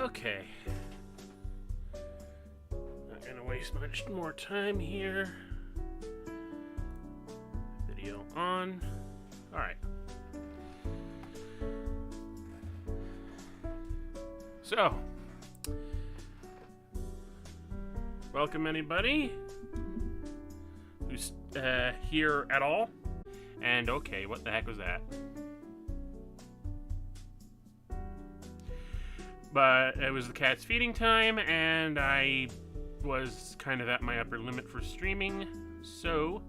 Okay. Not gonna waste much more time here. Video on. Alright. So, welcome anybody who's here at all. And okay, what the heck was that? But it was the cat's feeding time, and I was kind of at my upper limit for streaming, so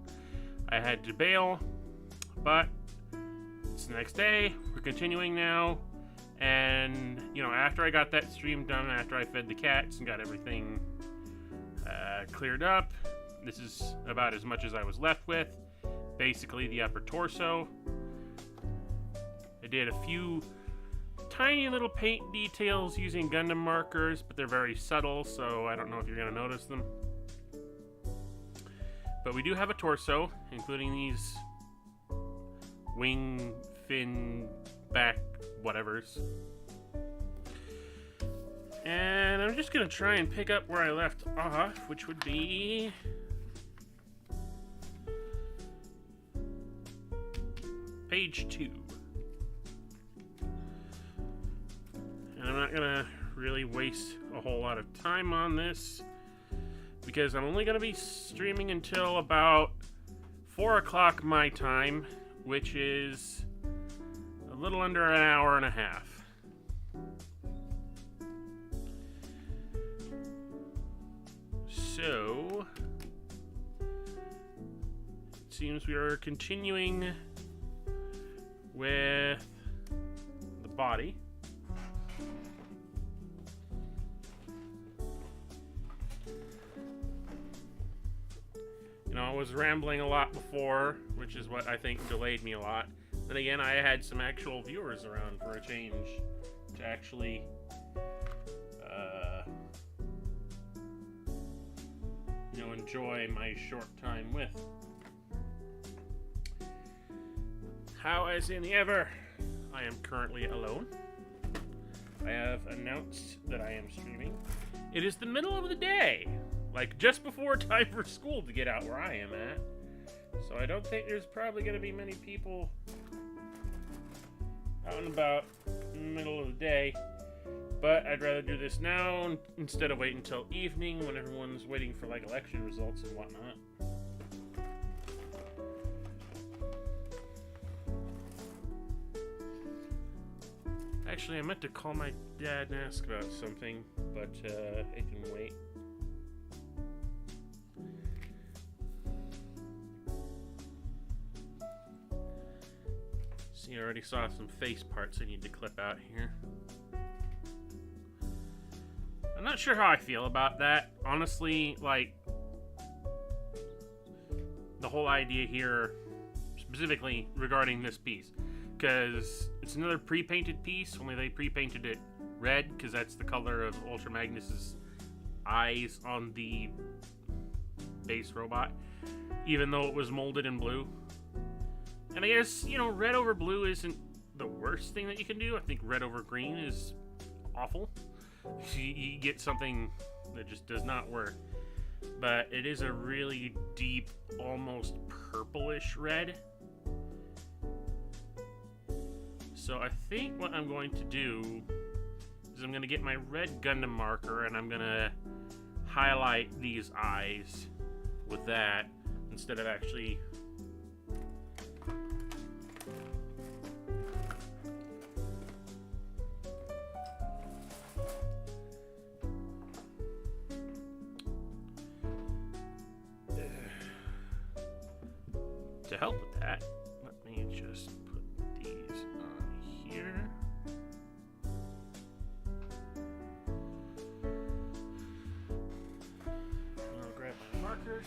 I had to bail. But it's the next day, we're continuing now, and you know, after I got that stream done, after I fed the cats and got everything cleared up, this is about as much as I was left with. Basically the upper torso. I did a few tiny little paint details using Gundam markers, but they're very subtle, so I don't know if you're going to notice them. But we do have a torso, including these wing, fin, back, whatevers. And I'm just going to try and pick up where I left off, which would be page 2. And I'm not gonna really waste a whole lot of time on this because I'm only gonna be streaming until about 4 o'clock my time, which is a little under an hour and a half. So it seems we are continuing with the body. You know, I was rambling a lot before, which is what I think delayed me a lot. Then again, I had some actual viewers around for a change to actually you know, enjoy my short time with. How as in ever, I am currently alone. I have announced that I am streaming. It is the middle of the day, like just before time for school to get out where I am at. So I don't think there's probably going to be many people out and about in the middle of the day. But I'd rather do this now instead of waiting until evening when everyone's waiting for like election results and whatnot. Actually, I meant to call my dad and ask about something, but it can wait. See, I already saw some face parts I need to clip out here. I'm not sure how I feel about that. Honestly, like, the whole idea here, specifically regarding this piece, because it's another pre-painted piece, only they pre-painted it red, because that's the color of Ultra Magnus's eyes on the base robot, even though it was molded in blue. And I guess, you know, red over blue isn't the worst thing that you can do. I think red over green is awful. You get something that just does not work. But it is a really deep, almost purplish red. So I think what I'm going to do is I'm going to get my red Gundam marker and I'm going to highlight these eyes with that instead of actually to help with that. Let me just put these on here. I'll grab my markers.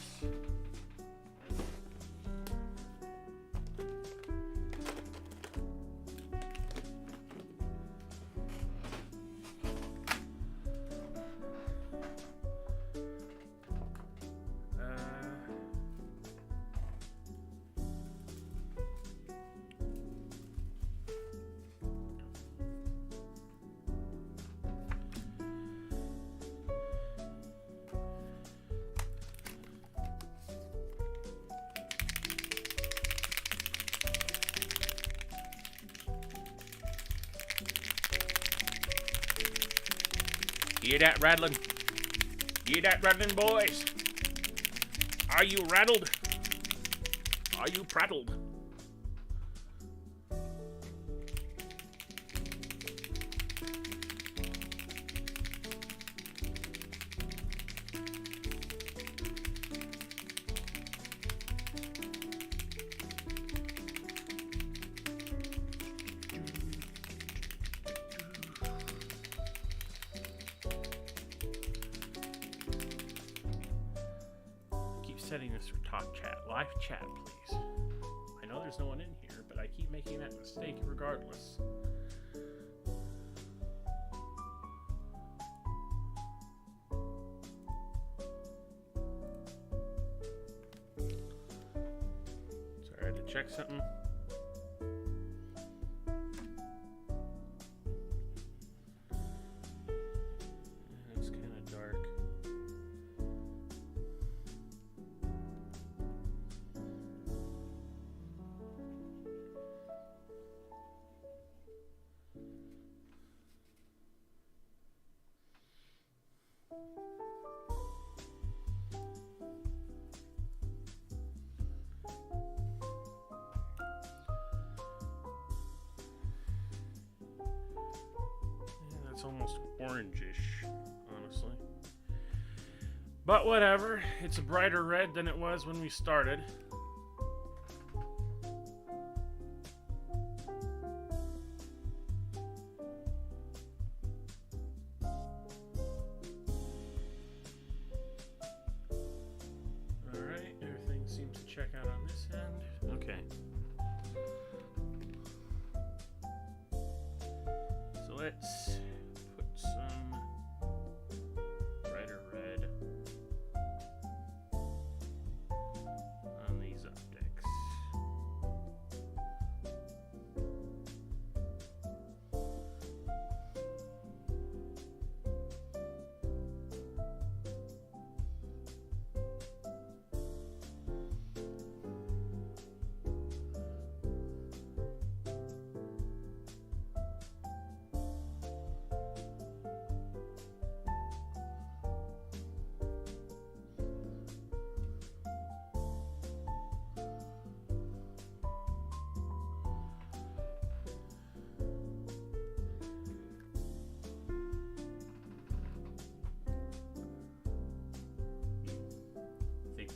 You hear that rattling? You hear that rattling, boys? Are you rattled? Are you prattled? Setting this for talk chat. Live chat, please. I know there's no one in here, but I keep making that mistake regardless. Sorry, I had to check something. It's kind of dark. It's almost orangish, honestly. But whatever, it's a brighter red than it was when we started. Alright, everything seems to check out on this end. Okay. So let's put some brighter red on these optics.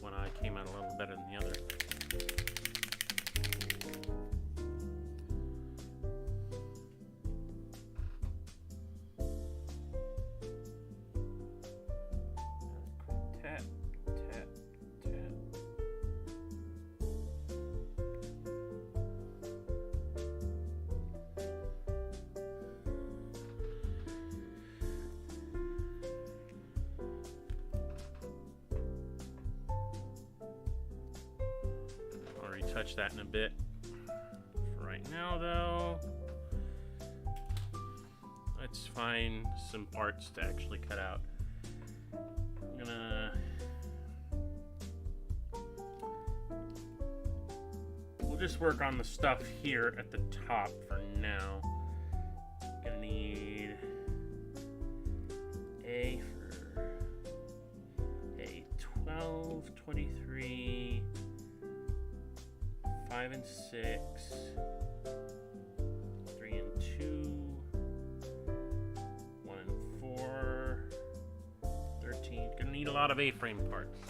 One eye came out a little better than the other. Tap, tap, tap. Touch that in a bit. For right now, though, let's find some parts to actually cut out. I'm gonna we'll just work on the stuff here at the top for now. Gonna need A for a 12, 23. 5 and 6, 3 and 2, 1 and 4, 13. Gonna need a lot of A-frame parts.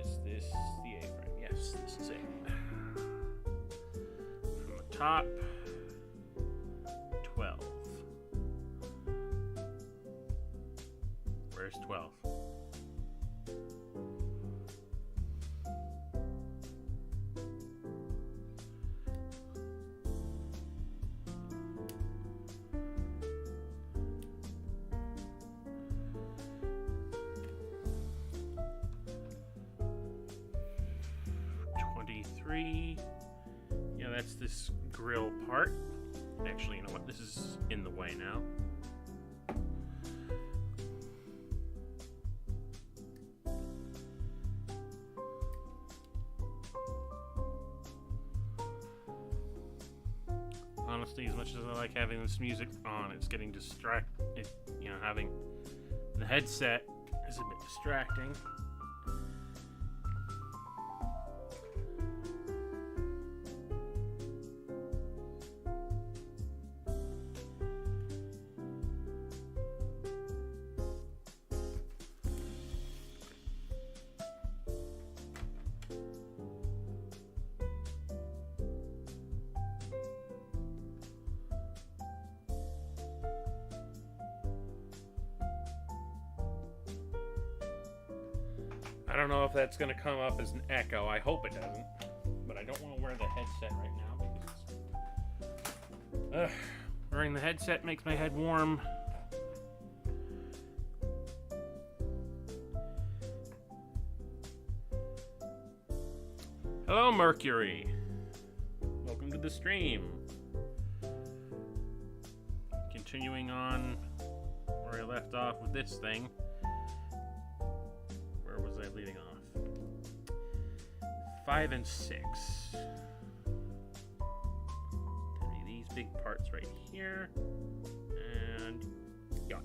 Is this the A-frame? Yes, this is it. From the top, 12. Where's 12? Yeah, that's this grill part. Actually, you know what? This is in the way now. honestly, as much as I like having this music on, it's getting distracted. You know, having the headset is a bit distracting. I don't know if that's going to come up as an echo. I hope it doesn't. But I don't want to wear the headset right now because wearing the headset makes my head warm. Hello, Mercury. Welcome to the stream. Continuing on where I left off with this thing. Where was I leading off? 5 and 6. These big parts right here. And yeah.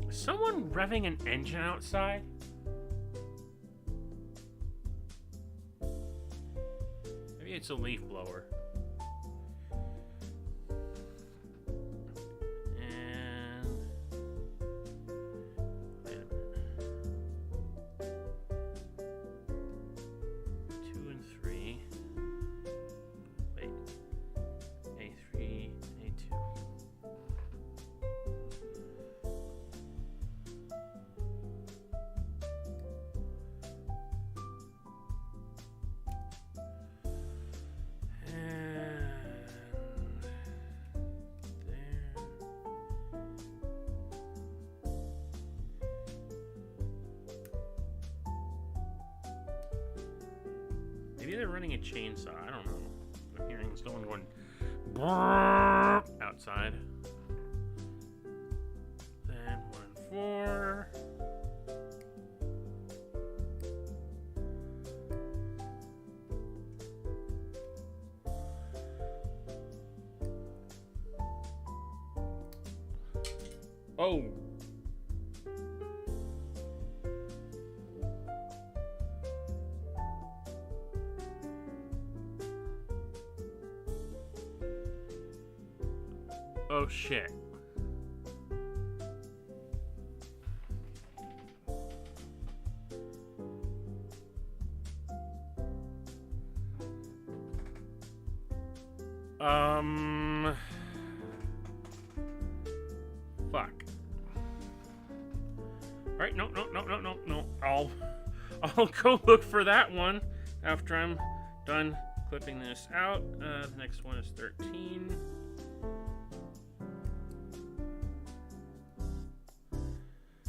Is someone revving an engine outside? Maybe it's a leaf blower. Maybe they're running a chainsaw. I don't know. I'm hearing someone going outside. Then 1 4. Oh. Oh shit. Fuck. Alright, no. I'll go look for that one after I'm done clipping this out. The next one is 13.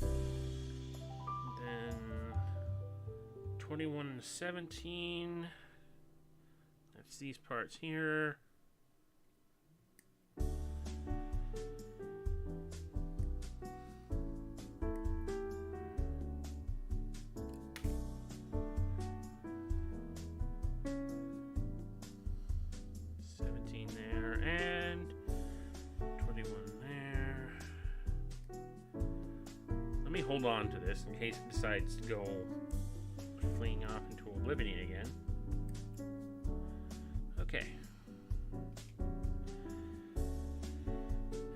Then 21 and 17. That's these parts here. Hold on to this in case it decides to go fleeing off into oblivion again. Okay.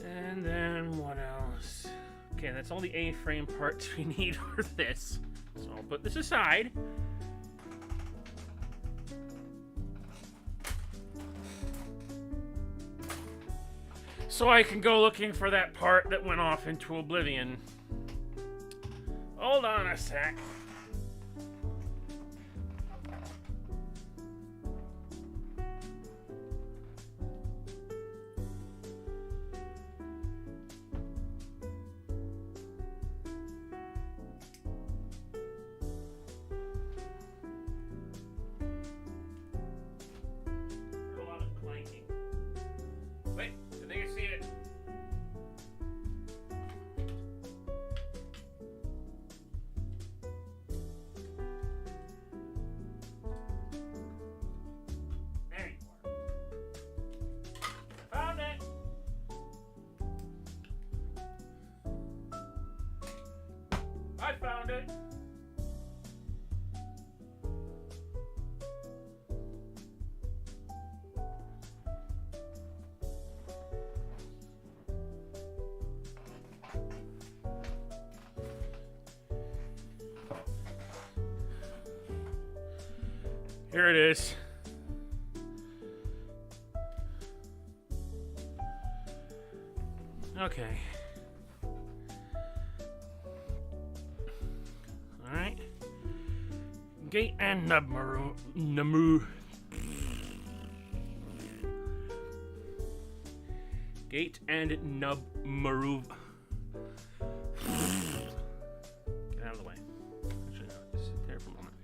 And then what else? Okay, that's all the A-frame parts we need for this. So I'll put this aside. So I can go looking for that part that went off into oblivion. Hold on a sec. There's a lot of clanking. Wait, I think I see it. found it. Here it is. Okay. Alright. Gate and nub Gate and nub maru. Get out of the way. Actually, no, just sit there for a moment.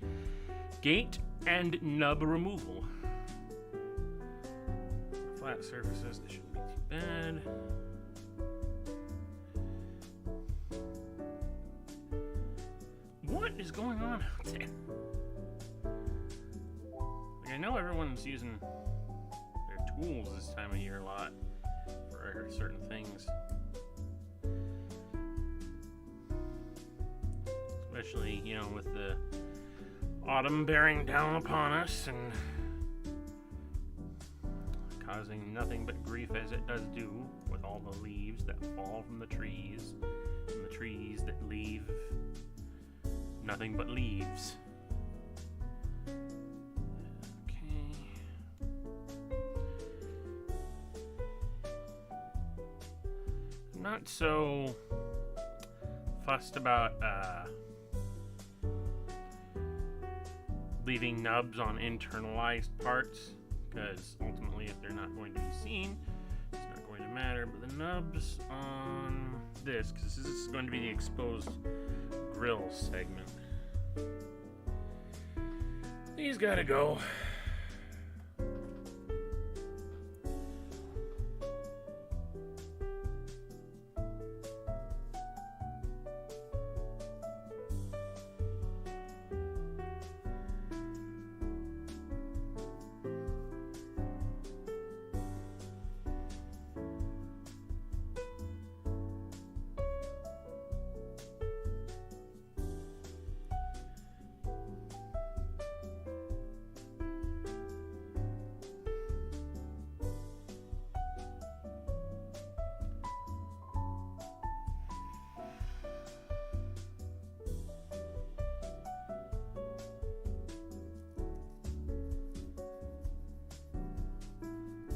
Gate and nub removal. Flat surfaces, this shouldn't be too bad. What is going on out there? Like, I know everyone's using their tools this time of year a lot for certain things. Especially, you know, with the autumn bearing down upon us and causing nothing but grief as it does do with all the leaves that fall from the trees and the trees that leave nothing but leaves. Okay. I'm not so fussed about leaving nubs on internalized parts, because ultimately if they're not going to be seen, it's not going to matter. But the nubs on this, because this is going to be the exposed grill segment, these gotta go.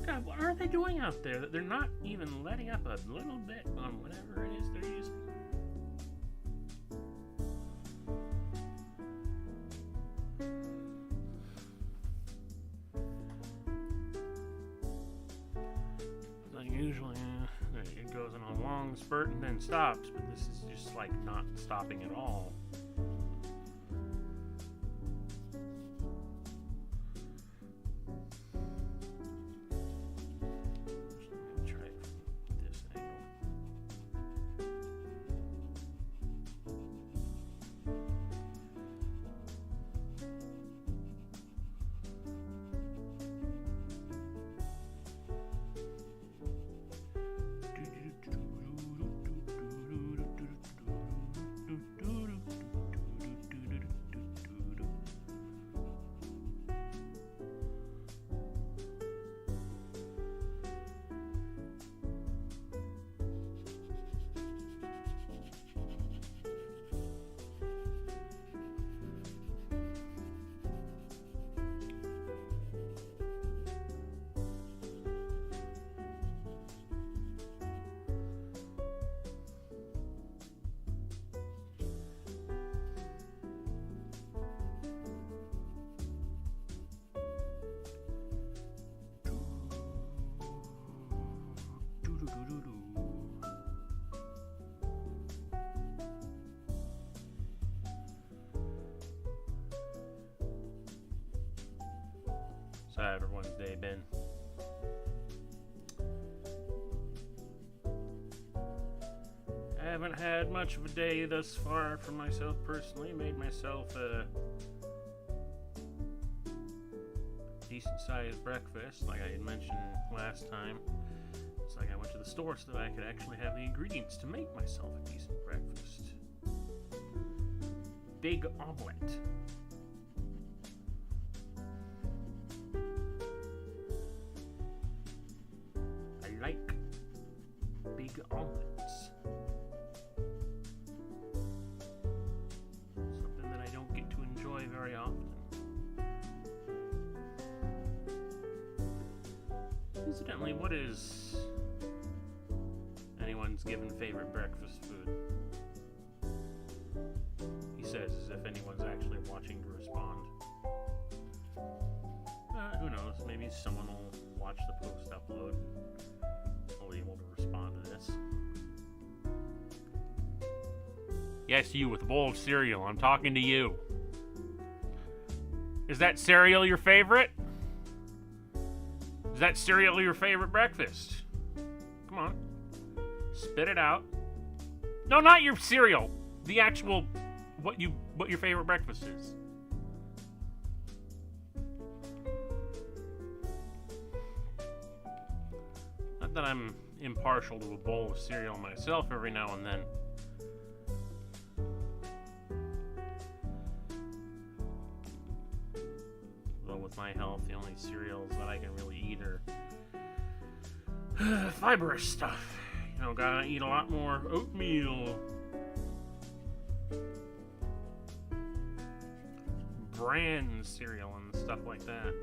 God, what are they doing out there that they're not even letting up a little bit on whatever it is they're using? Like usually, it goes in a long spurt and then stops, but this is just like not stopping at all. So how everyone's day been? I haven't had much of a day thus far for myself personally. Made myself a decent sized breakfast, like I had mentioned last time. It's like I went to the store so that I could actually have the ingredients to make myself a decent breakfast. big omelet. I like big omelets. Something that I don't get to enjoy very often. Incidentally, what is anyone's given favorite breakfast food? He says as if anyone's actually watching to respond. Who knows? Maybe someone will watch the post upload and will be able to respond to this. Yes, you with a bowl of cereal. I'm talking to you. Is that cereal your favorite? Is that cereal your favorite breakfast? Come on. Spit it out. No, not your cereal. The actual what your favorite breakfast is. Not that I'm impartial to a bowl of cereal myself every now and then. With my health, the only cereals that I can really eat are fibrous stuff. You know, gotta eat a lot more oatmeal, bran cereal, and stuff like that.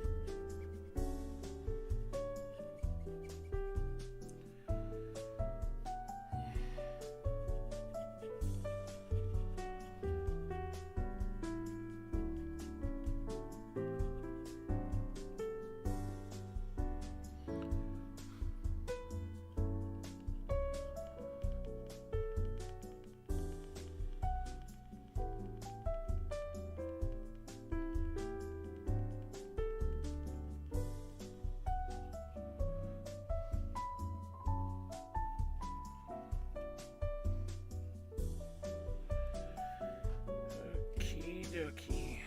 Okay.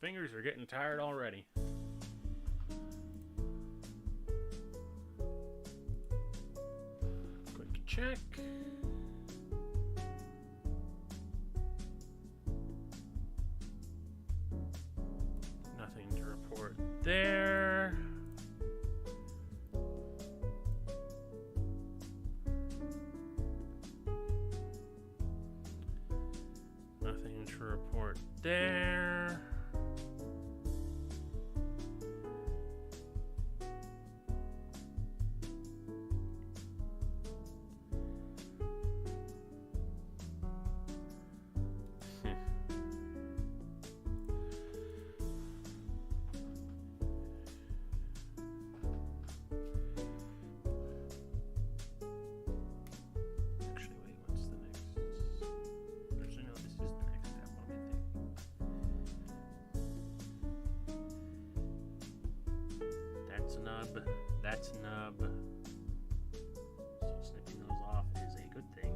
Fingers are getting tired already. Quick check. Nothing to report there. Nothing to report there. That's nub. So snipping those off is a good thing.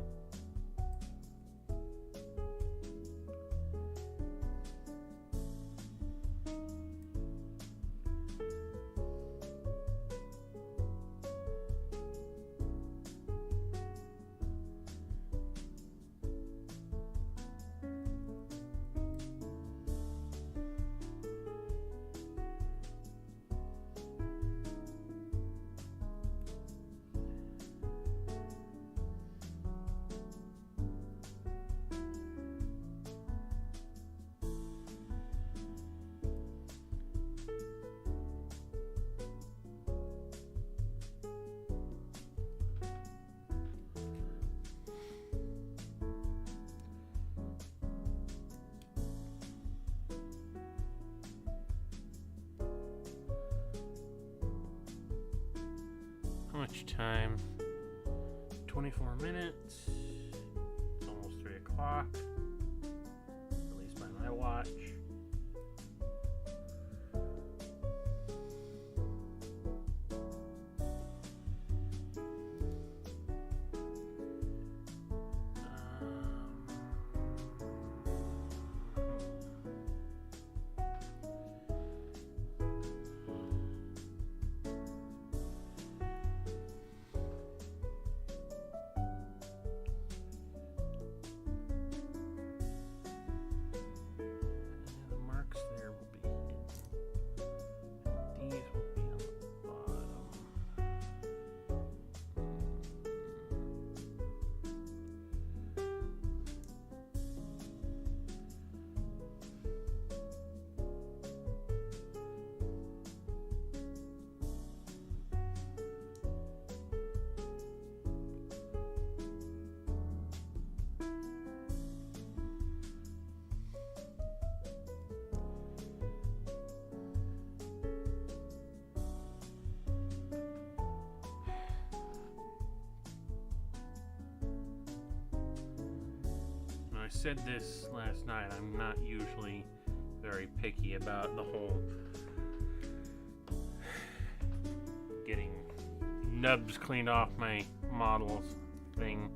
How much time? 24 minutes. It's almost 3 o'clock. At least by my watch. said this last night, I'm not usually very picky about the whole getting nubs cleaned off my models thing.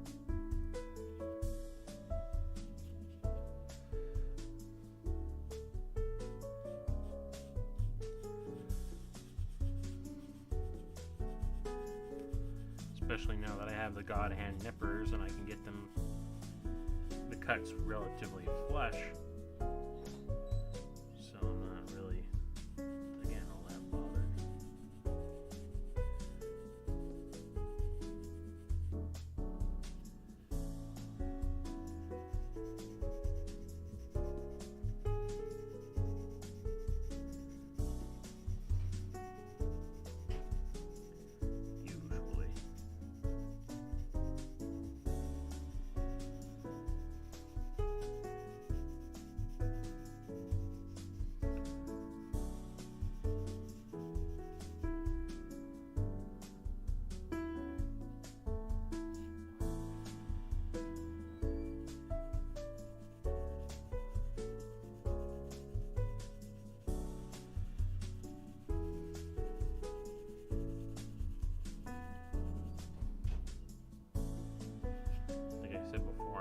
Especially now that I have the God Hand nippers and I can get them, the cuts relatively flush. So I'm not really, again, all that bothered.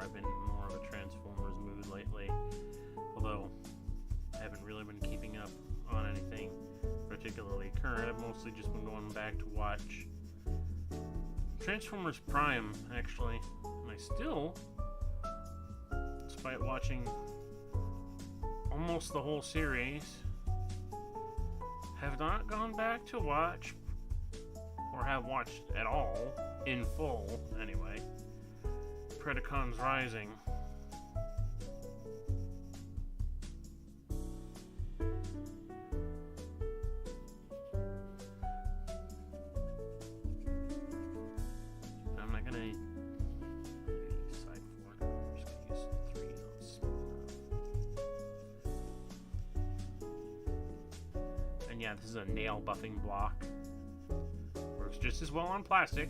I've been more of a Transformers mood lately, although I haven't really been keeping up on anything particularly current. I've mostly just been going back to watch Transformers Prime, actually, and I still, despite watching almost the whole series, have not gone back to watch, or have watched at all, in full anyway, Predacons Rising. I'm not gonna use side forward, I'm just gonna use 3 notes. And yeah, this is a nail buffing block. Works just as well on plastic.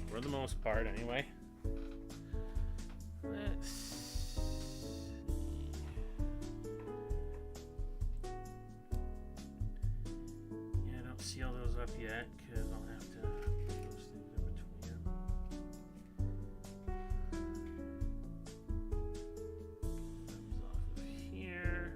For the most part, anyway. Let's see. Yeah, don't seal those up yet because I'll have to put those things in between them. Comes off of here.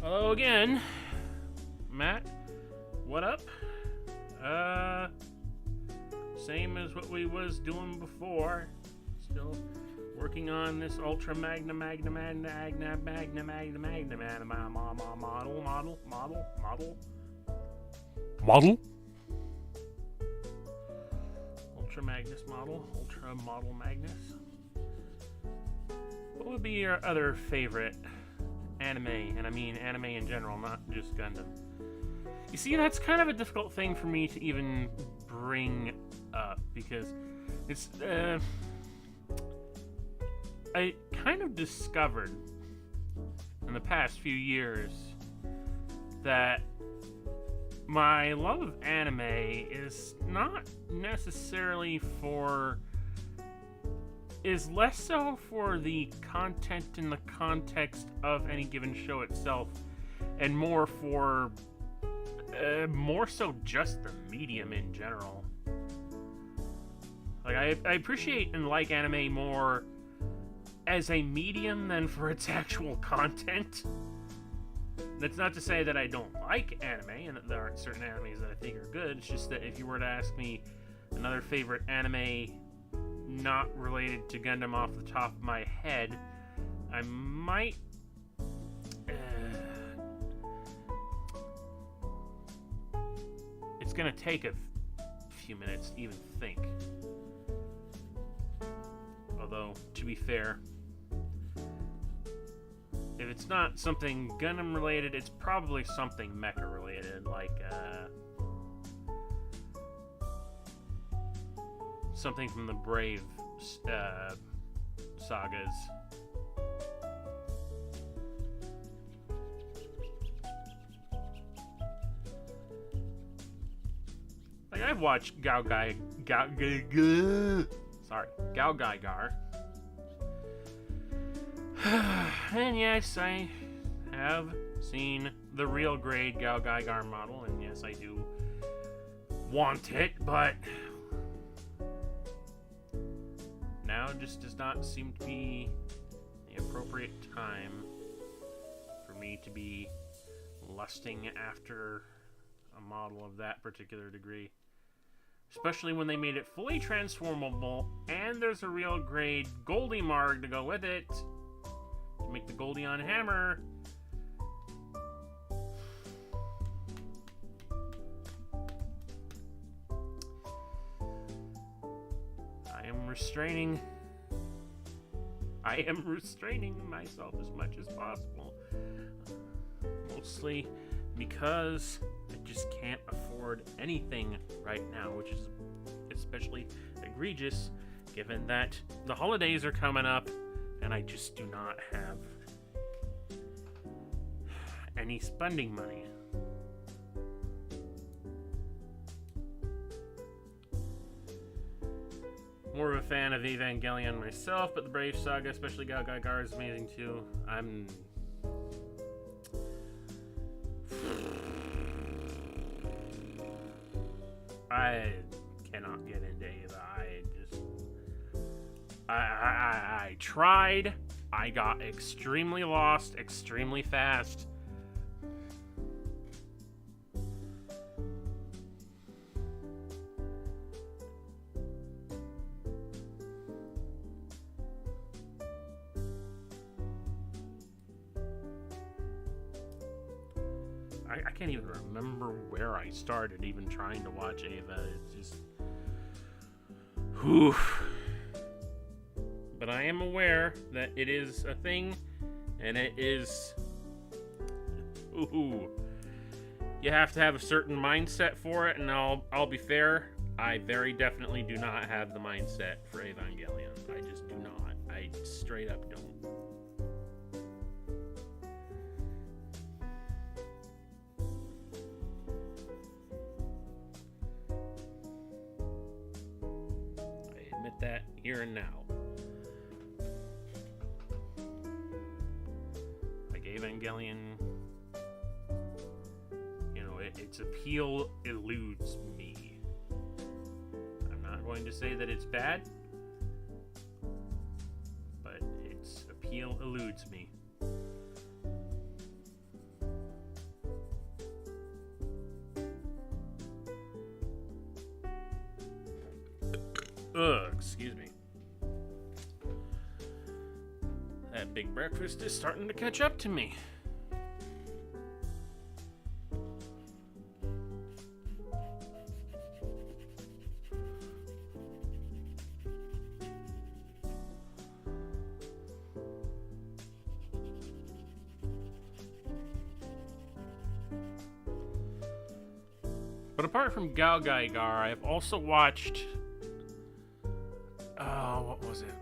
Hello again, Matt. What up? Same as what we was doing before. Still working on this ultra magna model. Ultra Magnus model. Ultra model Magnus. What would be your other favorite anime? And I mean anime in general, not just Gundam. You see, that's kind of a difficult thing for me to even bring up because it's I kind of discovered in the past few years that my love of anime is not necessarily is less so for the content and the context of any given show itself, and more for more so just the medium in general. Like, I appreciate and like anime more as a medium than for its actual content. That's not to say that I don't like anime and that there aren't certain animes that I think are good. It's just that if you were to ask me another favorite anime not related to Gundam off the top of my head, I might it's gonna take a few minutes to even think. Although, to be fair, if it's not something Gundam related, it's probably something mecha related, like something from the Brave sagas. Like, I've watched Gao Gaigar. And yes, I have seen the real grade Gao Gaigar model, and yes, I do want it, but now just does not seem to be the appropriate time for me to be lusting after a model of that particular degree. Especially when they made it fully transformable, and there's a real grade Goldie Marg to go with it, to make the Goldion hammer. I am restraining myself as much as possible. Mostly because I just can't afford anything right now, which is especially egregious given that the holidays are coming up and I just do not have any spending money. More of a fan of Evangelion myself, but the Brave Saga, especially Gao Gaigar, is amazing too. I cannot get into Eva. I tried. I got extremely lost, extremely fast. I can't even remember where I started even trying to watch Eva. It's just... whew. But I am aware that it is a thing, and it is... ooh. You have to have a certain mindset for it, and I'll be fair, I very definitely do not have the mindset for Evangelion. I just do not. I straight up don't. That here and now. Like Evangelion, you know, its appeal eludes me. I'm not going to say that it's bad, but its appeal eludes me. Ugh, excuse me. That big breakfast is starting to catch up to me. But apart from Gal Gaigar, I've also watched, what was it?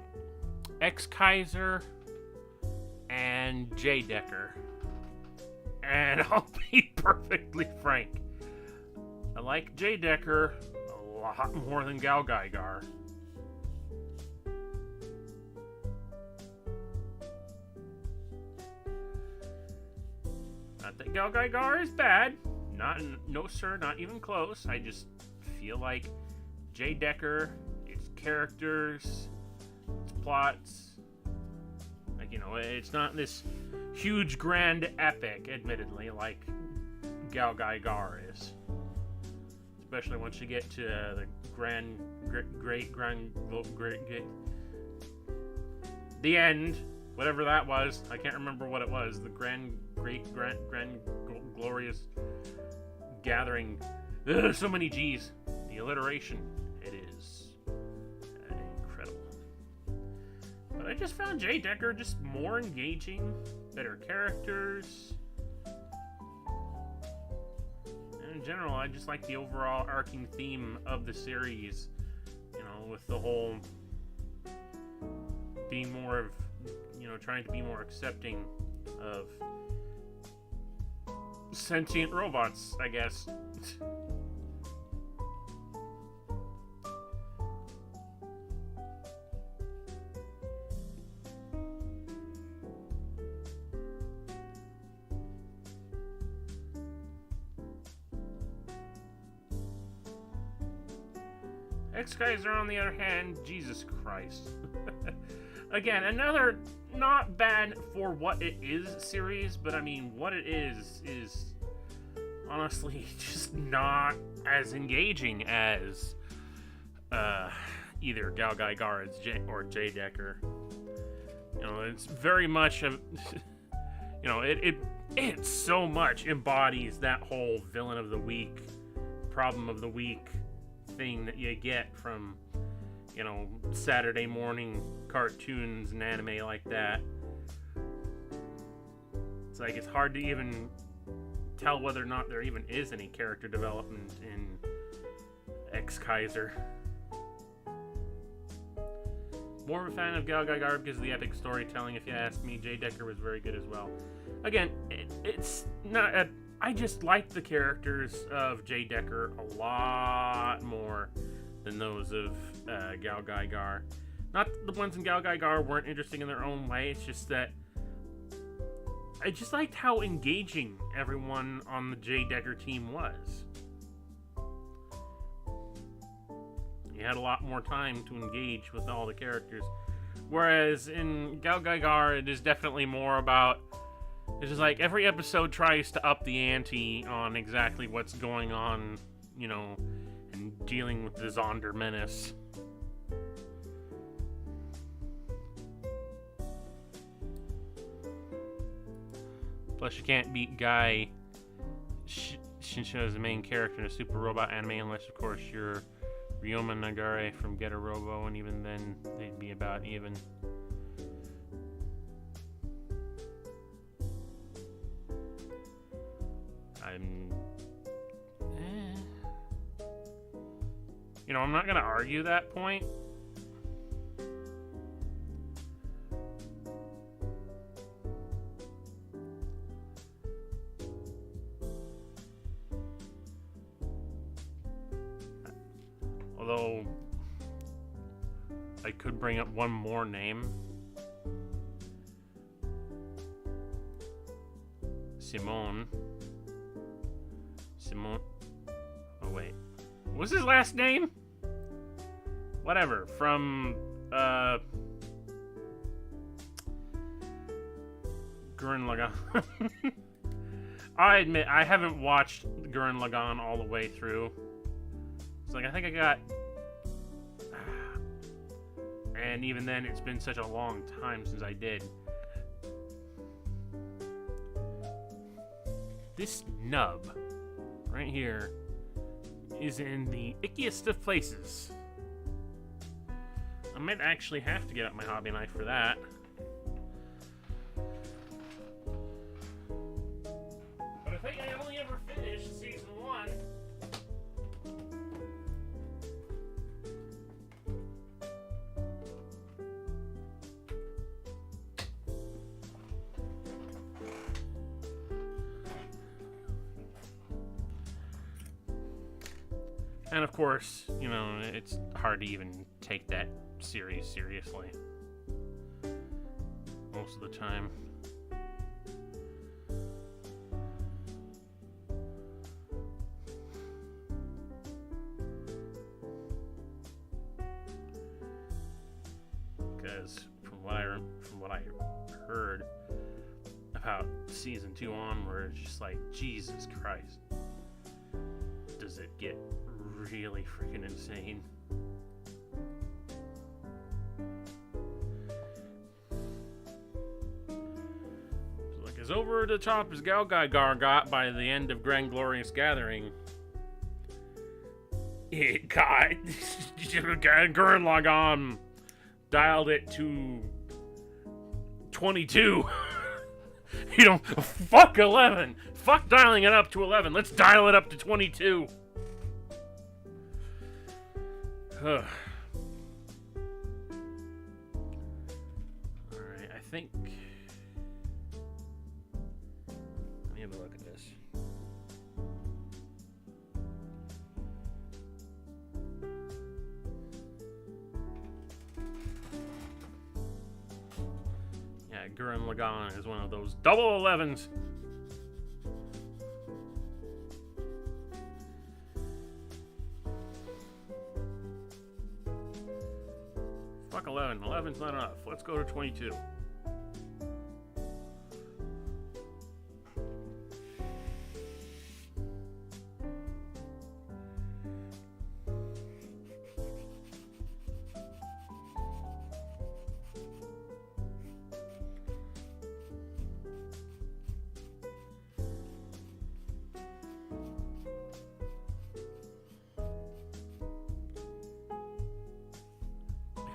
X-Kaiser and J. Decker. And I'll be perfectly frank, I like J. Decker a lot more than Gal Gaigar. Not that Gal Gaigar is bad. No, sir, not even close. I just feel like J. Decker, its characters, its plots, like, you know, it's not this huge grand epic, admittedly, like Gal Gaigar is. Especially once you get to the the end, whatever that was. I can't remember what it was. The grand glorious gathering. Ugh, so many G's. The alliteration. It is incredible. But I just found J. Decker just more engaging, better characters. And in general, I just like the overall arcing theme of the series. You know, with the whole being more of, you know, trying to be more accepting of sentient robots, I guess. X-Kaiser, on the other hand, Jesus Christ. Again, another not bad for what it is series, but I mean, what it is honestly just not as engaging as either Gal Gaigar or J. Decker. You know, it's very much of, you know, it so much embodies that whole villain of the week, problem of the week thing that you get from, you know, Saturday morning cartoons and anime like that. It's like, it's hard to even tell whether or not there even is any character development in X-Kaiser. More of a fan of Gal Gaigar because of the epic storytelling, if you ask me. J. Decker was very good as well. Again, it's not a, I just like the characters of J. Decker a lot more than those of Gal Gaigar. Not the ones in Gal Gaigar weren't interesting in their own way, it's just that I just liked how engaging everyone on the J. Decker team was. You had a lot more time to engage with all the characters. Whereas in Gal Gaigar, it is definitely more about, it's just like every episode tries to up the ante on exactly what's going on, you know, and dealing with the Zonder menace. Plus, you can't beat Guy Shinsho as the main character in a super robot anime unless, of course, you're Ryoma Nagare from Getter Robo, and even then, they'd be about even. You know, I'm not gonna argue that point. Although, I could bring up one more name. Simone. Oh, wait. What's his last name? Whatever. From, Gurren Lagann. I admit, I haven't watched Gurren Lagann all the way through. It's like, I think I got And even then, it's been such a long time since I did. This nub right here is in the ickiest of places. I might actually have to get out my hobby knife for that. But I think I only ever finished season 1. And of course, you know, it's hard to even take that series seriously most of the time. Because from what I heard about season 2 onward, it's just like, Jesus Christ, does it get really freaking insane. Like as over the top as Galgaigar got by the end of Grand Glorious Gathering, it got Gurren Lagann dialed it to 22. You know, fuck 11. Fuck dialing it up to 11. Let's dial it up to 22. Alright, I think... Let me have a look at this. Yeah, Gurren Lagann is one of those double 11s. Fuck 11. 11's not enough. Let's go to 22.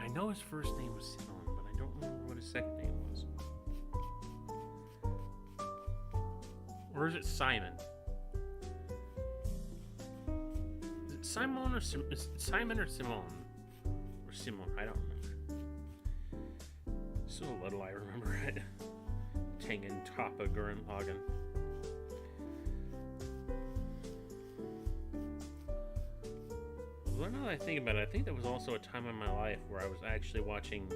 I know his first name was Simon, but I don't remember what his second name was. Or is it Simon? Is it Simon or Simon or Simone? Or Simone, I don't remember. So little I remember it. Tengen Toppa Gurren Lagann. Well, now that I think about it, I think that was also a time in my life where I was actually watching...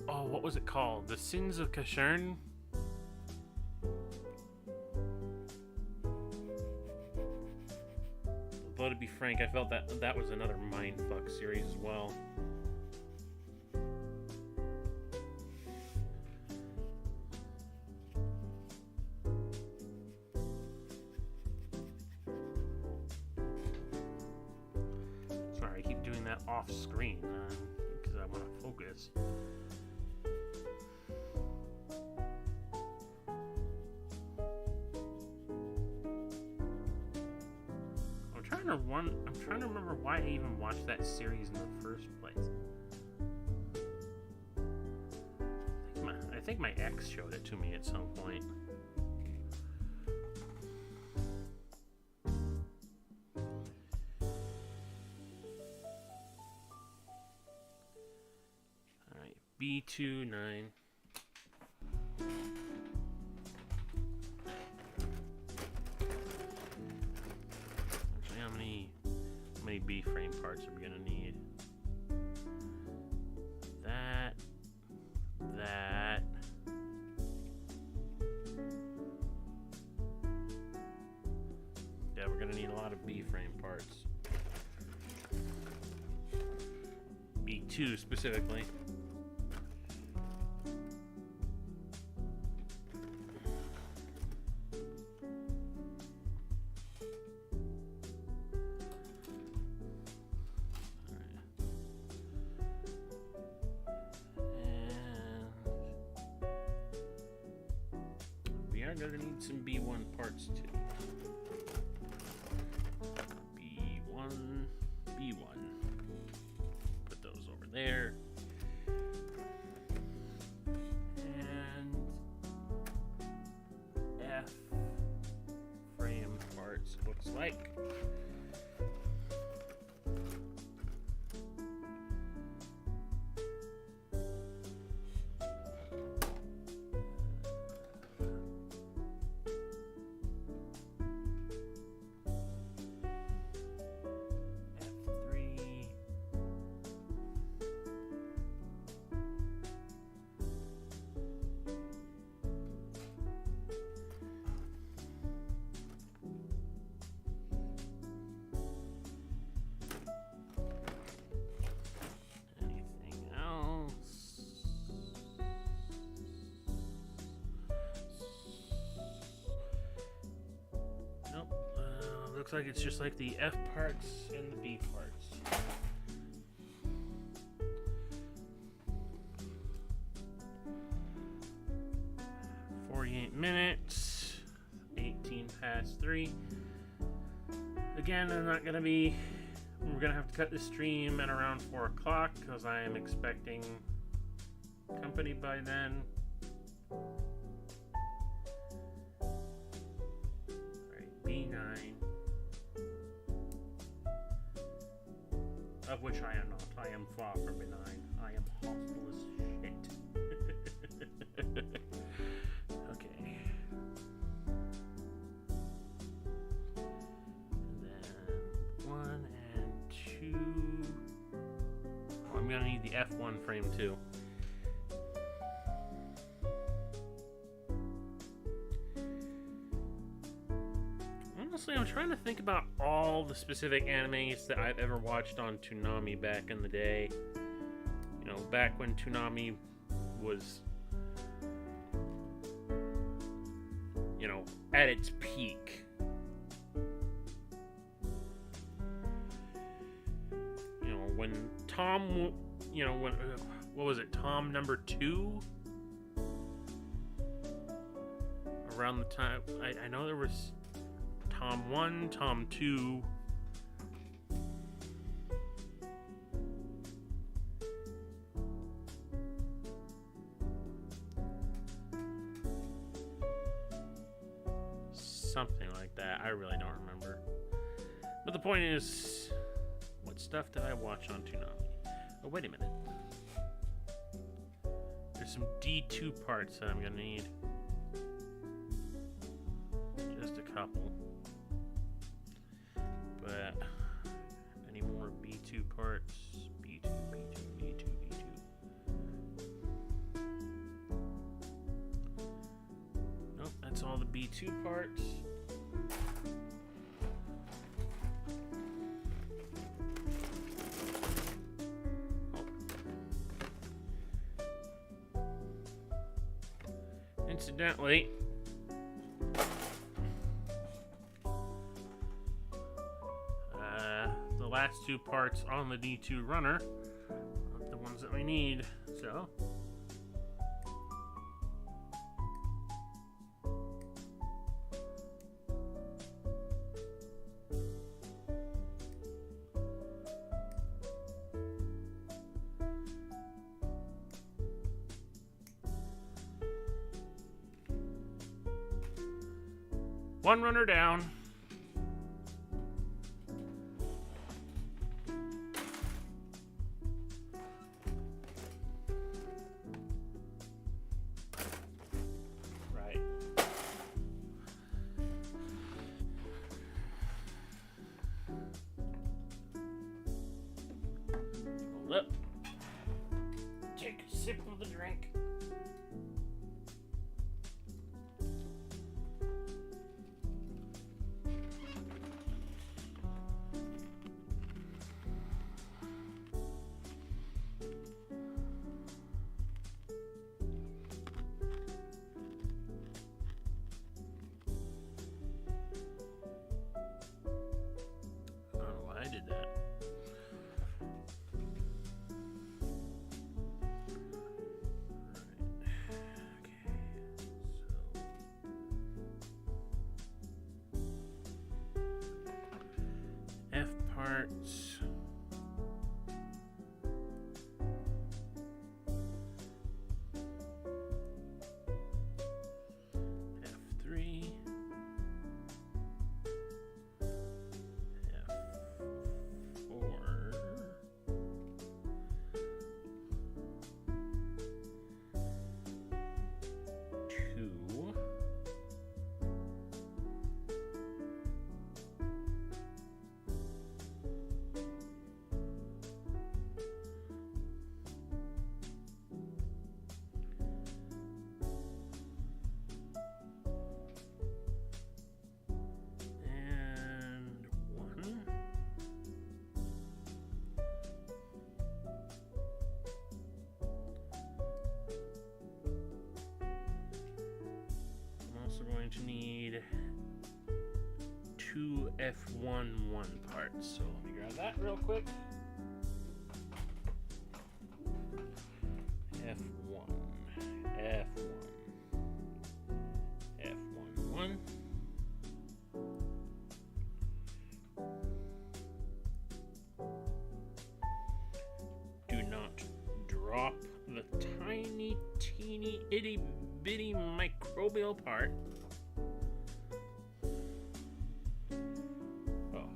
Oh, what was it called? The Sins of Kashern? Although, to be frank, I felt that that was another mindfuck series as well. Sorry, I keep doing that off screen because I want to focus. I'm trying to remember why I even watched that series in the first place. I think my ex showed it to me at some point. Alright, B29. How many B-frame parts are we gonna need? That. Yeah, we're gonna need a lot of B-frame parts. B2 specifically. I'm gonna need some B1 parts too. B1. Put those over there. And F frame parts looks like. Looks like it's just like the F parts and the B parts. .48 minutes, 18 past 3. Again, I'm not gonna be. We're gonna have to cut the stream at around 4 o'clock because I am expecting company by then. Alright, B9. Of which I am not. I am far from benign. I am hostile as shit. Okay. And then 1 and 2. Oh, I'm gonna need the F1 frame too. Honestly, I'm trying to think about all the specific animes that I've ever watched on Toonami back in the day. You know, back when Toonami was, you know, at its peak. You know, when Tom, you know, when, what was it, Tom number 2? Around the time, I know there was Tom 1, Tom 2. Something like that. I really don't remember. But the point is, what stuff did I watch on Toonami? Oh, wait a minute. There's some D2 parts that I'm gonna need. Just a couple. But any more B2 parts? B2, B2, B2, B2. Nope, that's all the B2 parts. Oh. Incidentally, last 2 parts on the D2 runner are the ones that we need, so one runner down. Up. Take a sip of the drink. I don't know why I did that. parts. F3. Going to need 2 F11 parts, so let me grab that real quick. F1, F11. Do not drop the tiny, teeny, itty bitty microbial part. Oh.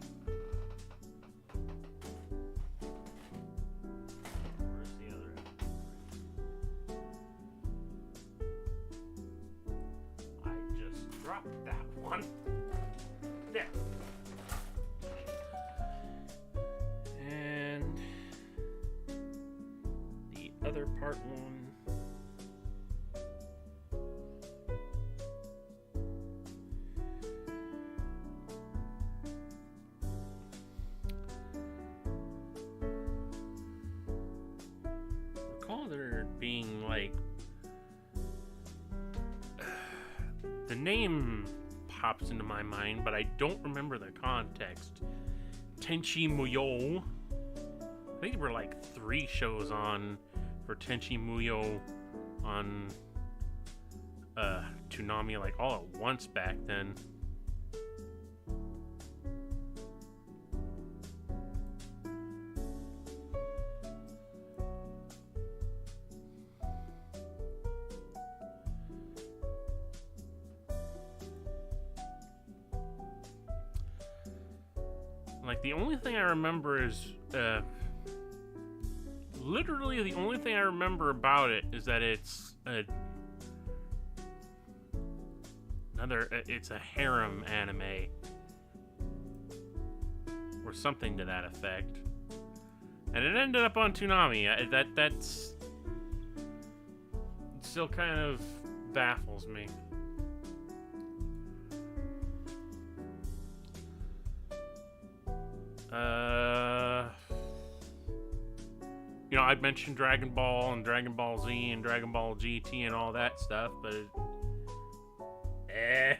Where's the other? I just dropped that one. There. And the other part one. There being like the name pops into my mind, but I don't remember the context. Tenchi Muyo. I think there were like 3 shows on for Tenchi Muyo on Toonami, like all at once back then. Like, the only thing I remember is, literally the only thing I remember about it is that it's it's a harem anime. Or something to that effect. And it ended up on Toonami. That's still kind of baffles me. You know, I'd mentioned Dragon Ball and Dragon Ball Z and Dragon Ball GT and all that stuff, but it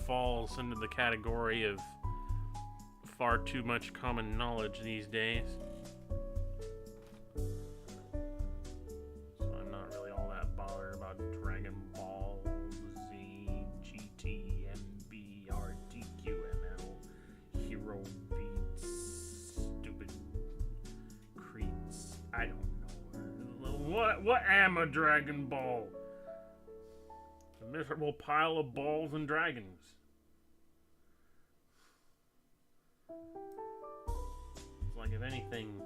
falls into the category of far too much common knowledge these days. So I'm not really all that bothered about Dragon Ball Z, GT, MB, RTQ, ML, Hero Beats, stupid creeps. I don't know. What am a Dragon Ball? A miserable pile of balls and dragons. It's like, if anything,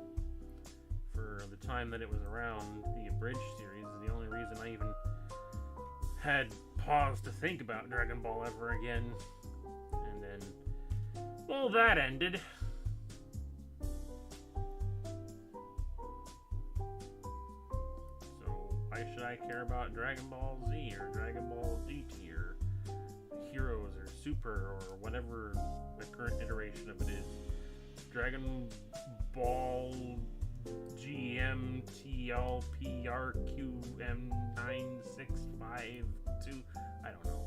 for the time that it was around, the abridged series is the only reason I even had pause to think about Dragon Ball ever again. And then, well, that ended. So, why should I care about Dragon Ball Z or Dragon Ball GT or Heroes or Super or whatever the current iteration of it is? Dragon Ball GMTLPRQM9652. I don't know.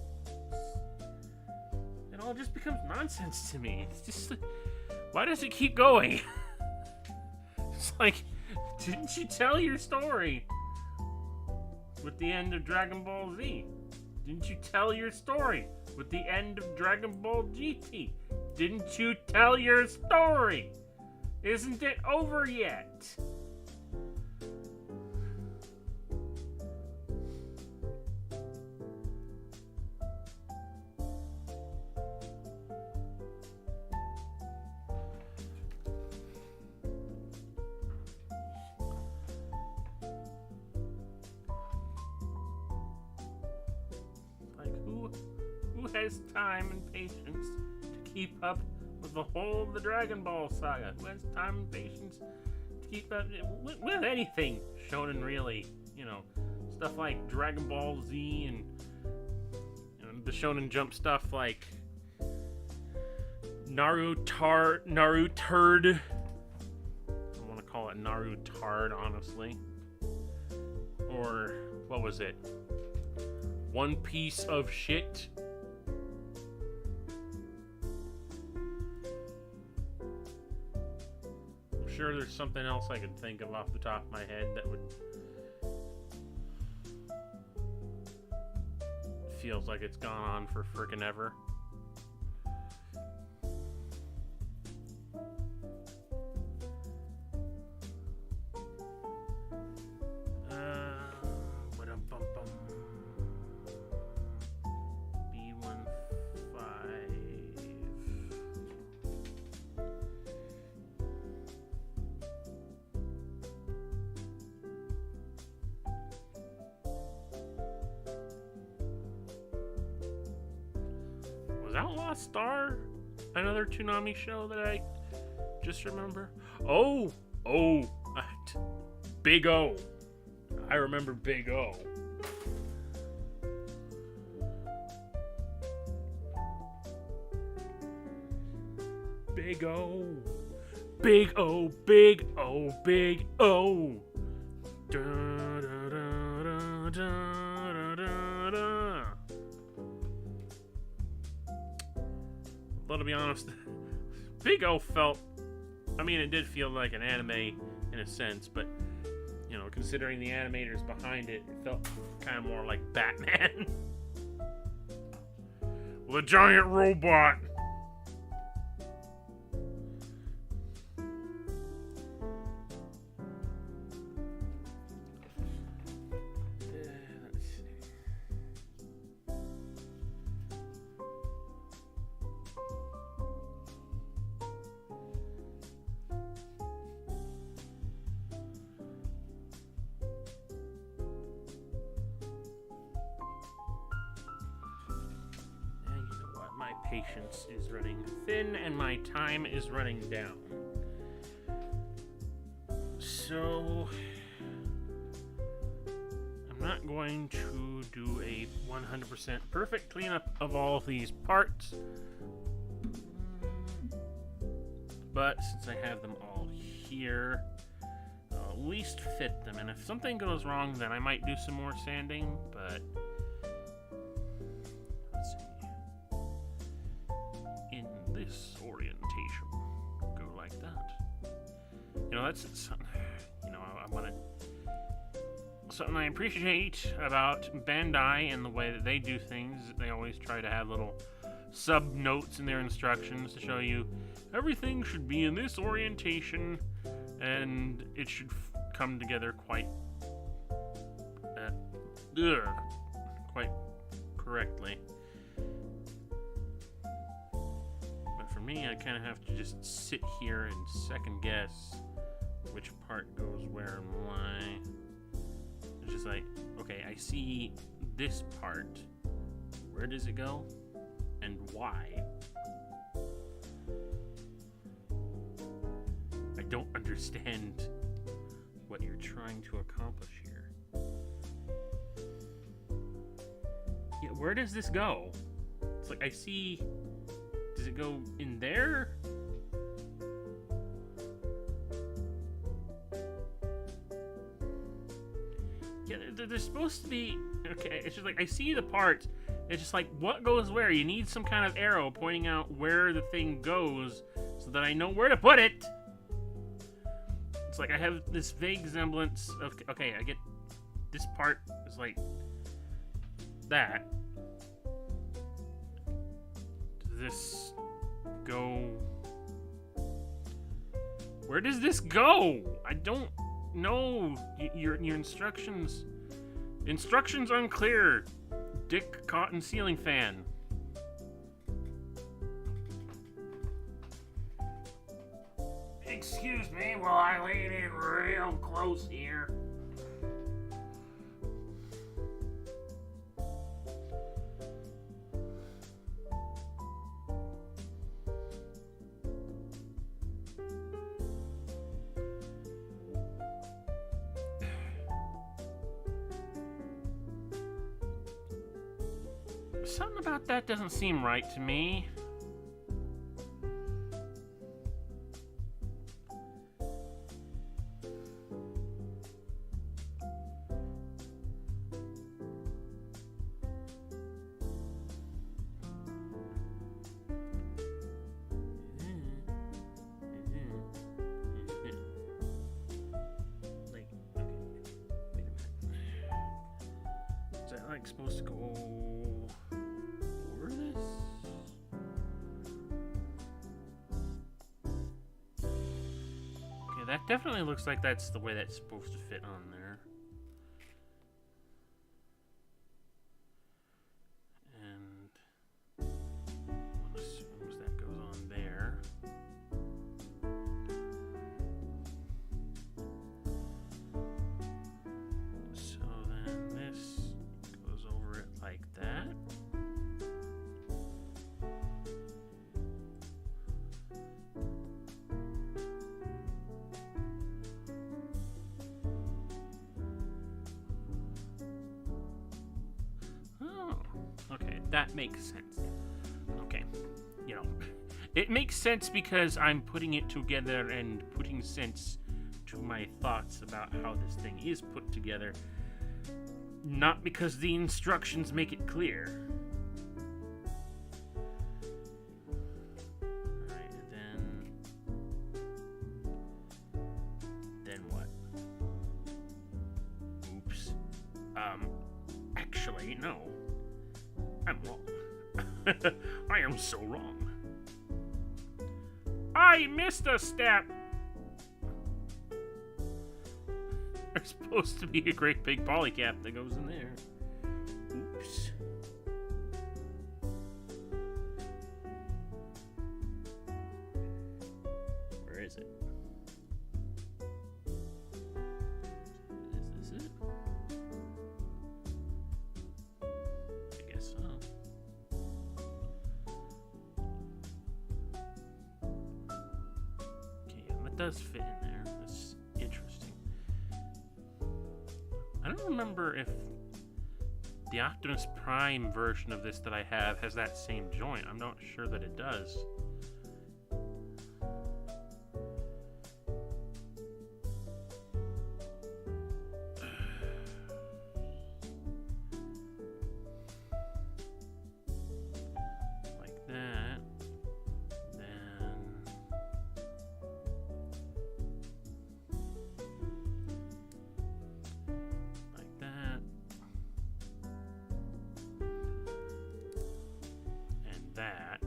It all just becomes nonsense to me. It's just, why does it keep going? It's like, didn't you tell your story with the end of Dragon Ball Z? Didn't you tell your story with the end of Dragon Ball GT? Didn't you tell your story? Isn't it over yet? Who has time and patience to keep up with the whole of the Dragon Ball saga? Who has time and patience to keep up with anything shonen, really? You know, stuff like Dragon Ball Z and the Shonen Jump stuff like Narutard. I want to call it Narutard, honestly. Or what was it? One Piece of Shit. I'm sure there's something else I could think of off the top of my head that would feels like it's gone on for frickin' ever. Was Outlaw Star another Toonami show that I just remember? Oh, Big O. I remember Big O. Big O. Big O, Big O, Big O. Da, da, da, da, da, da, da. Well, to be honest, Big O felt, I mean, it did feel like an anime in a sense, but, you know, considering the animators behind it, it felt kind of more like Batman. With a giant robot. My patience is running thin and my time is running down. So I'm not going to do a 100% perfect cleanup of all of these parts, but since I have them all here, I'll at least fit them, and if something goes wrong then I might do some more sanding, but let's see. This orientation, go like that. You know, that's something, you know, I want to, something I appreciate about Bandai and the way that they do things. They always try to have little sub notes in their instructions to show you everything should be in this orientation and it should come together quite correctly. For me, I kind of have to just sit here and second guess which part goes where and why. It's just like, okay, I see this part. Where does it go? And why? I don't understand what you're trying to accomplish here. Yeah, where does this go? It's like I see... Does it go in there? Yeah, there's supposed to be... Okay, it's just like, I see the parts. It's just like, what goes where? You need some kind of arrow pointing out where the thing goes so that I know where to put it. It's like I have this vague semblance of... Okay, I get... This part is like... That. this go? Where does this go? I don't know. Your instructions. Instructions unclear. Dick cotton ceiling fan. Excuse me while I lean in real close here. Something about that doesn't seem right to me. Is that like supposed to go over this? Okay, that definitely looks like that's the way that's supposed to fit on there. And one assumes that goes on there. So then this goes over it like that. Oh, okay, that makes sense. Okay, you know, it makes sense because I'm putting it together and putting sense to my thoughts about how this thing is put together. Not because the instructions make it clear. Alright, then what? Oops. Actually, no. I'm wrong. I am so wrong. I missed a step! There's supposed to be a great big polycap that goes in there. Oops. Where is it? Is this it? I guess so. Okay, yeah, that does fit in there. That's interesting. I don't remember if the Optimus Prime version of this that I have has that same joint. I'm not sure that it does. Like that. Then like that. And that.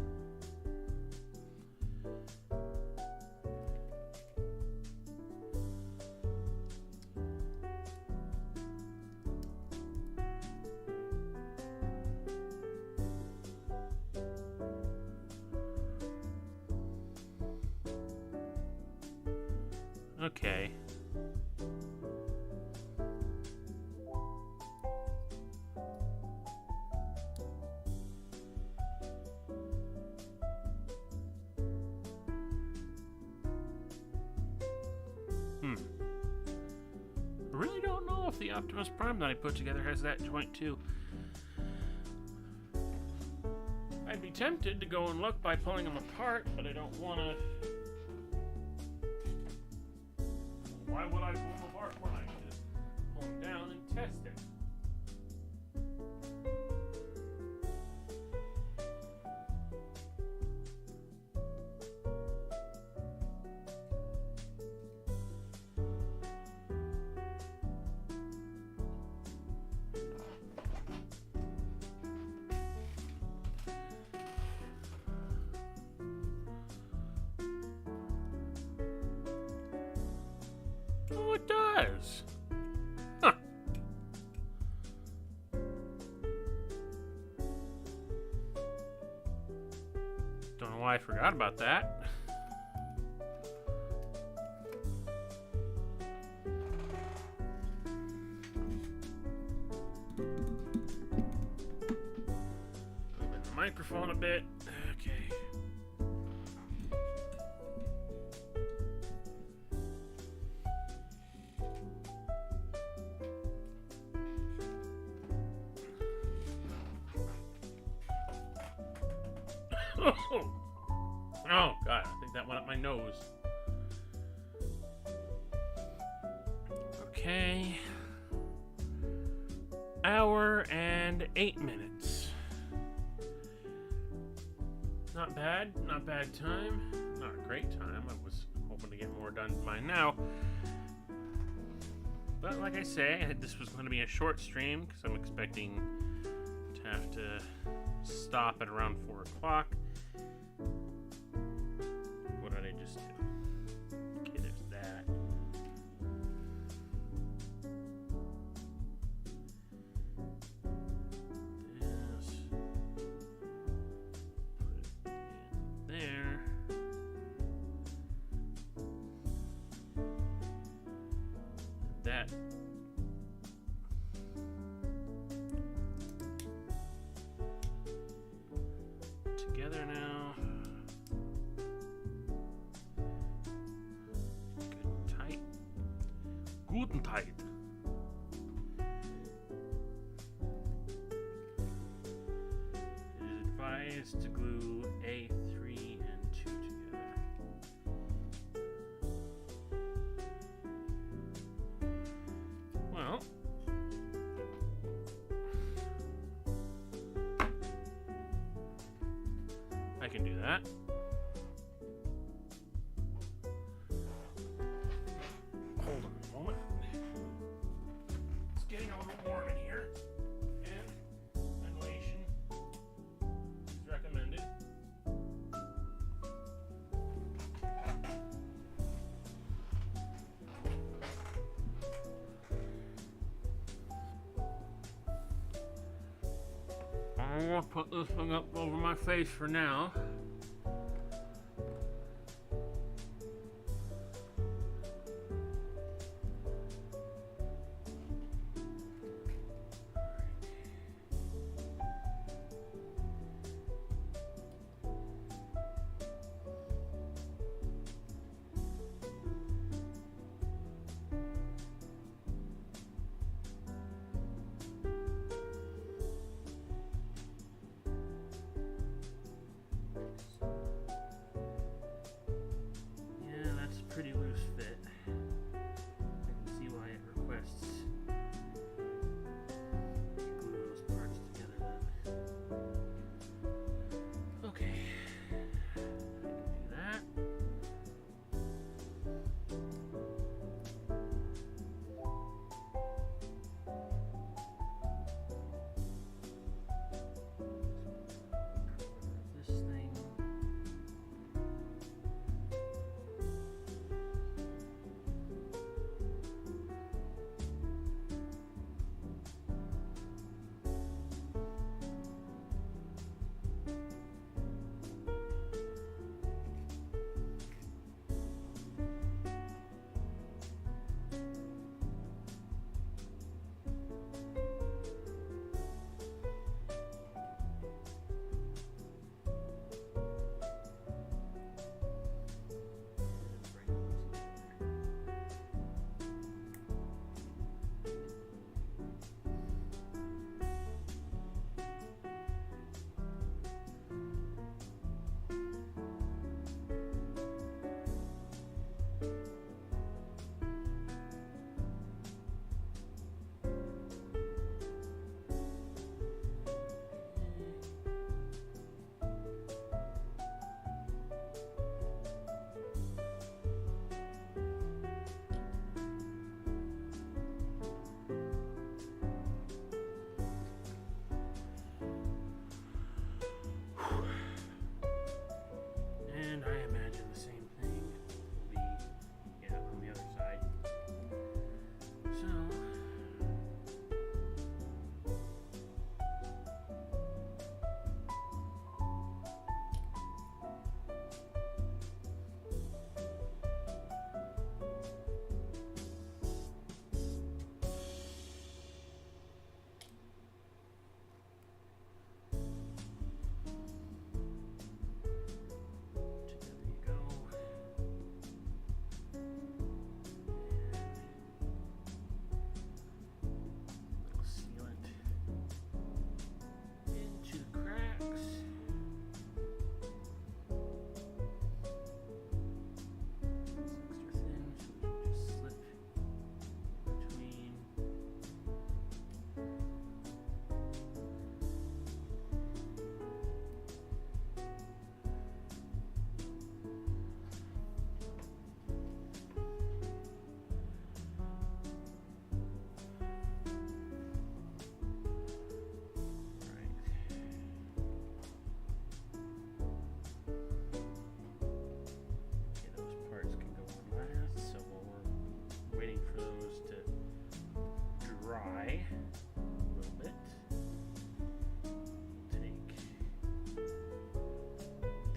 Okay. I really don't know if the Optimus Prime that I put together has that joint too. I'd be tempted to go and look by pulling them apart, but I don't want to. Why would I pull them apart when I can just pull them down and test it? Oh, it does. Huh. Don't know why I forgot about that. Move the microphone a bit. Okay. Oh, God, I think that went up my nose. Okay. Hour and 8 minutes. Not bad. Not bad time. Not a great time. I was hoping to get more done by now. But like I say, this was going to be a short stream because I'm expecting to have to stop at around 4 o'clock. What did I just do? Okay, there's that. This. Put it in there. That. Together now. Good tight. Good and tight. It is advised to glue A3 and 2 together. Well, I can do that. Hold on a moment. It's getting a little warm in here, and ventilation is recommended. I'm gonna put this thing up over my face for now.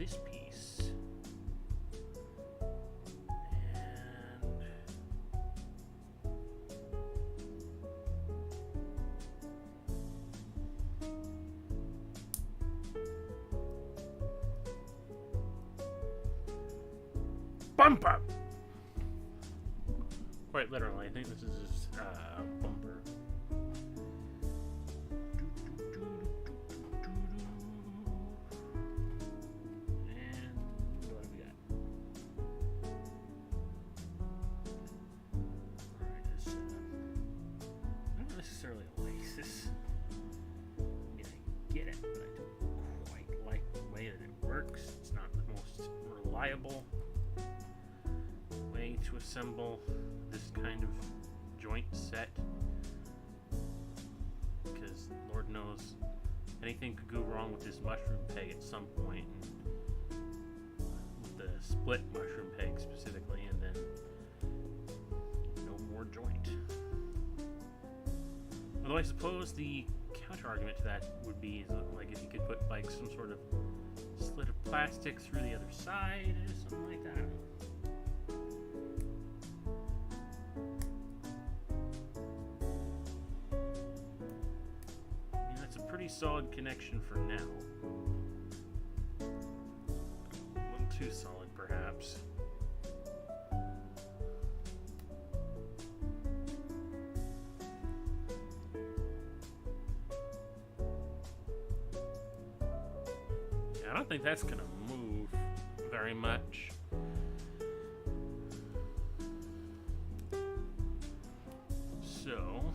this piece. Bumper! Quite literally, I think this is bumper. And what have we got? Alright, this not necessarily like this. I mean, I get it, but I don't quite like the way that it works. It's not the most reliable way to assemble this kind of joint set, because Lord knows anything could go wrong with this mushroom peg at some point, and with the split mushroom peg specifically, and then no more joint. Although I suppose the counter argument to that would be like if you could put like some sort of slit of plastic through the other side or something like that. Pretty solid connection for now. A little too solid, perhaps. Yeah, I don't think that's gonna move very much. So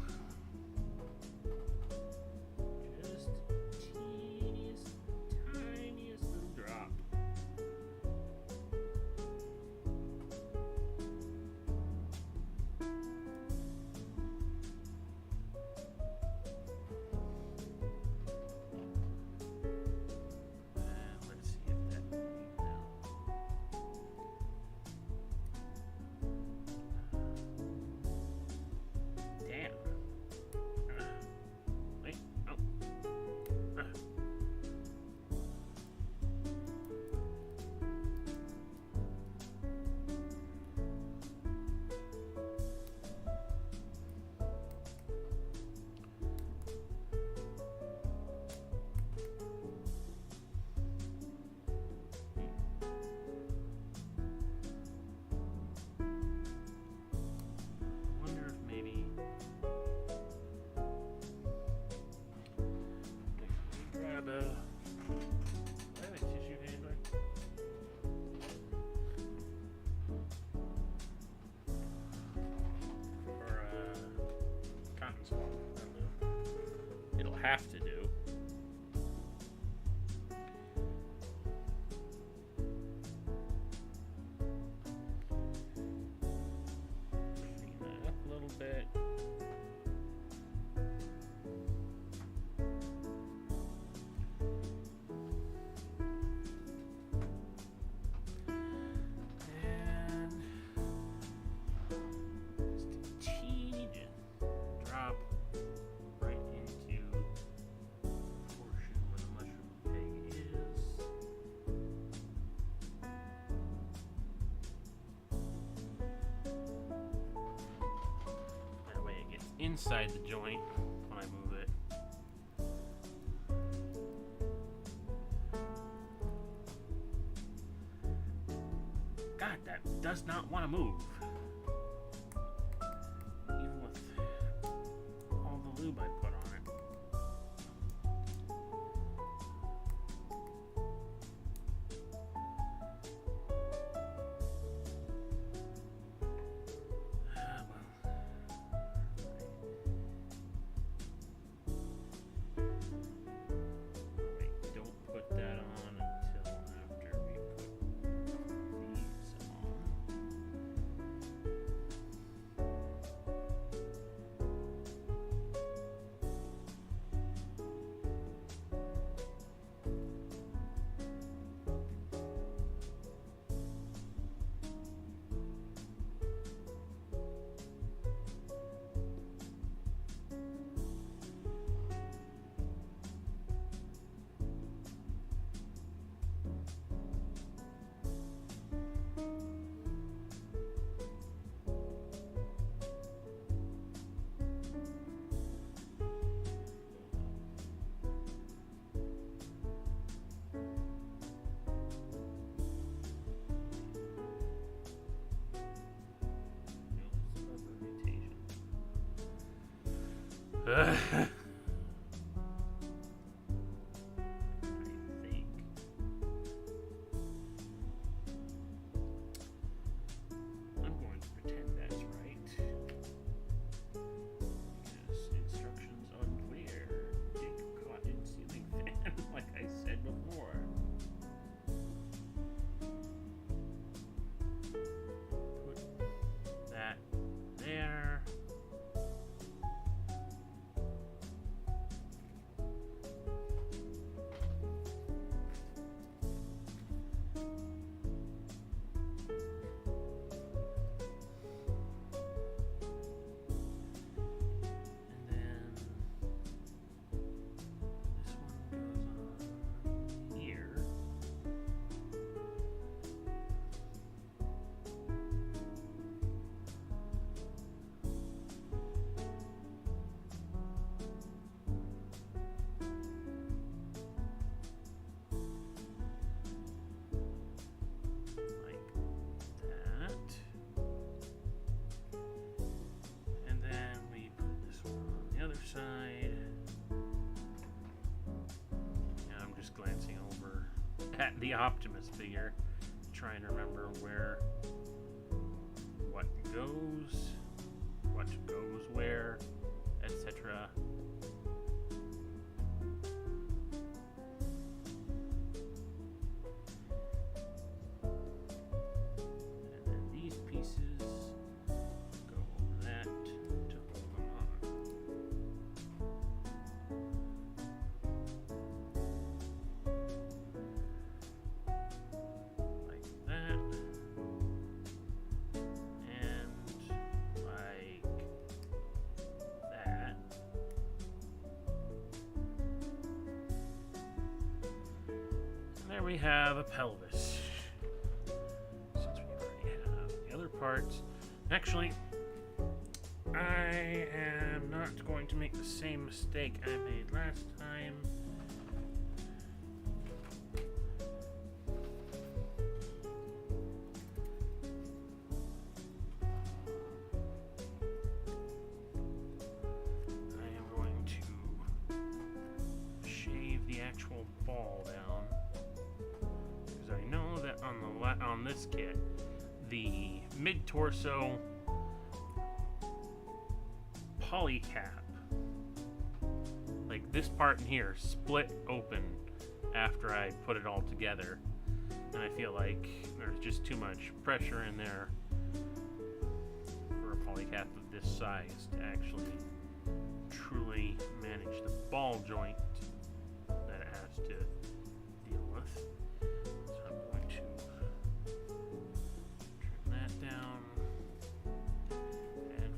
it'll have to do. Clean that up a little bit. Inside the joint when I move it. God, that does not want to move. Even with all the lube I put on it. I think. I'm going to pretend that's right. Because instructions unclear. Dig caught in ceiling fan, like I said before. Put that there. Side. Now I'm just glancing over at the Optimus figure, trying to remember what goes where, etc. And then these pieces go over that to hold them on. There we have a pelvis. Since we already have the other parts. Actually, I am not going to make the same mistake I made last time. I am going to shave the actual ball down. I know that on this kit, the mid-torso polycap, like this part in here, split open after I put it all together, and I feel like there's just too much pressure in there for a polycap of this size to actually truly manage the ball joint that it has to deal with.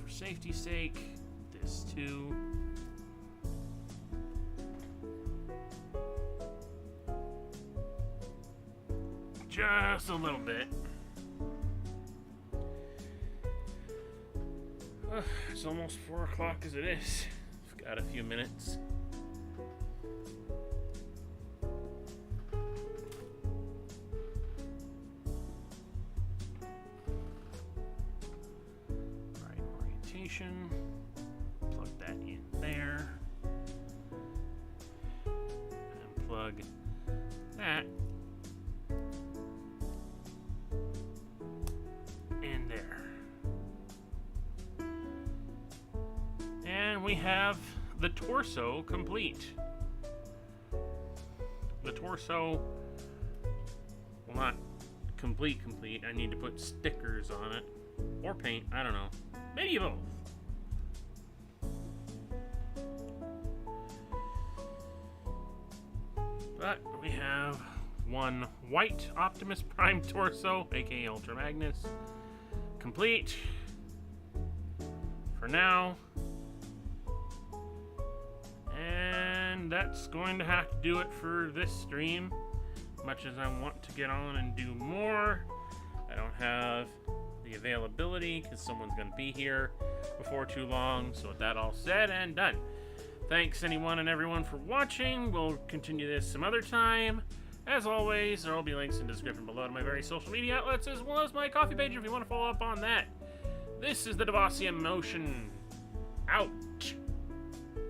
Safety's sake, this too. Just a little bit. It's almost 4 o'clock as it is. I've got a few minutes. Plug that in there, and plug that in there. And we have the torso complete. The torso, well, not complete. I need to put stickers on it, or paint, I don't know. Maybe both. But we have one white Optimus Prime torso, aka Ultra Magnus, complete for now. And that's going to have to do it for this stream. Much as I want to get on and do more, I don't have the availability because someone's going to be here before too long. So with that all said and done, thanks anyone and everyone for watching. We'll continue this some other time. As always, there will be links in the description below to my various social media outlets, as well as my coffee page if you want to follow up on that. This is the Devasia Motion out.